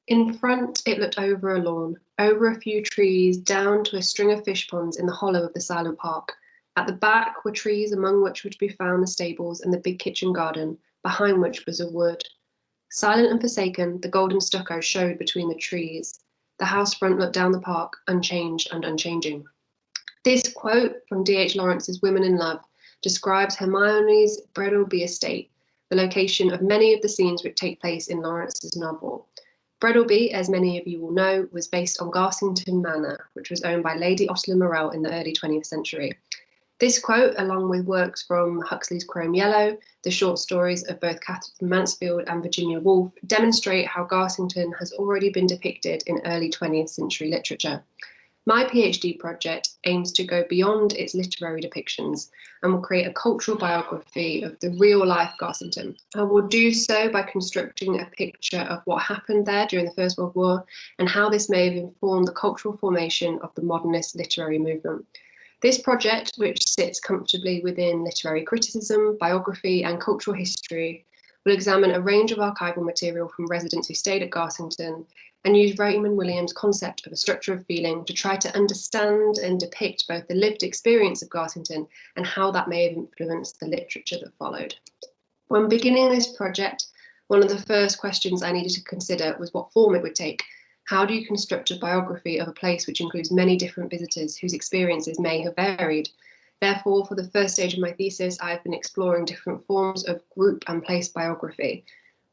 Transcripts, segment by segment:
In front, it looked over a lawn, over a few trees, down to a string of fish ponds in the hollow of the silent park. At the back were trees among which would be found the stables and the big kitchen garden, behind which was a wood. Silent and forsaken, the golden stucco showed between the trees. The house front looked down the park, unchanged and unchanging. This quote from D.H. Lawrence's Women in Love describes Hermione's Breadalby estate, the location of many of the scenes which take place in Lawrence's novel. Breadalby, as many of you will know, was based on Garsington Manor, which was owned by Lady Ottaline Morrell in the early 20th century. This quote, along with works from Huxley's Chrome Yellow, the short stories of both Catherine Mansfield and Virginia Woolf, demonstrate how Garsington has already been depicted in early 20th century literature. My PhD project aims to go beyond its literary depictions and will create a cultural biography of the real-life Garsington. I will do so by constructing a picture of what happened there during the First World War and how this may have informed the cultural formation of the modernist literary movement. This project, which sits comfortably within literary criticism, biography and cultural history, will examine a range of archival material from residents who stayed at Garsington and use Raymond Williams' concept of a structure of feeling to try to understand and depict both the lived experience of Garsington and how that may have influenced the literature that followed. When beginning this project, one of the first questions I needed to consider was what form it would take. How do you construct a biography of a place which includes many different visitors whose experiences may have varied? Therefore, for the first stage of my thesis, I've been exploring different forms of group and place biography.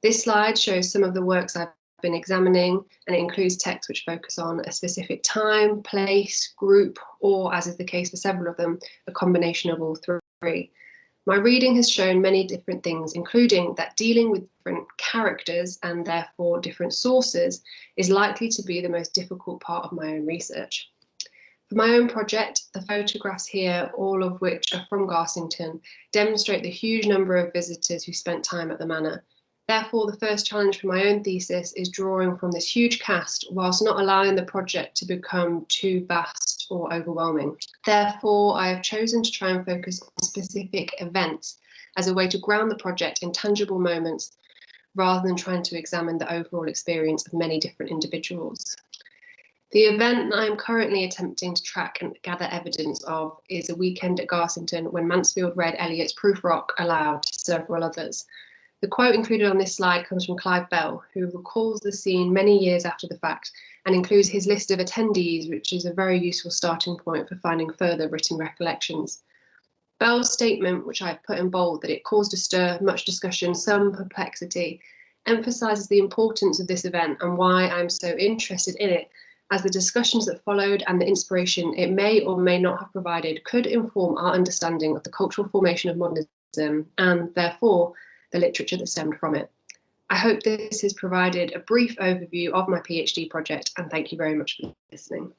This slide shows some of the works I've been examining, and it includes texts which focus on a specific time, place, group, or, as is the case for several of them, a combination of all three. My reading has shown many different things, including that dealing with different characters and therefore different sources is likely to be the most difficult part of my own research. For my own project, the photographs here, all of which are from Garsington, demonstrate the huge number of visitors who spent time at the manor. Therefore, the first challenge for my own thesis is drawing from this huge cast whilst not allowing the project to become too vast or overwhelming. Therefore, I have chosen to try and focus on specific events as a way to ground the project in tangible moments rather than trying to examine the overall experience of many different individuals. The event I am currently attempting to track and gather evidence of is a weekend at Garsington when Mansfield read Eliot's Proof Rock aloud to several others. The quote included on this slide comes from Clive Bell, who recalls the scene many years after the fact and includes his list of attendees, which is a very useful starting point for finding further written recollections. Bell's statement, which I've put in bold, that it caused a stir, much discussion, some perplexity, emphasises the importance of this event and why I'm so interested in it, as the discussions that followed and the inspiration it may or may not have provided could inform our understanding of the cultural formation of modernism and, therefore, the literature that stemmed from it. I hope this has provided a brief overview of my PhD project, and thank you very much for listening.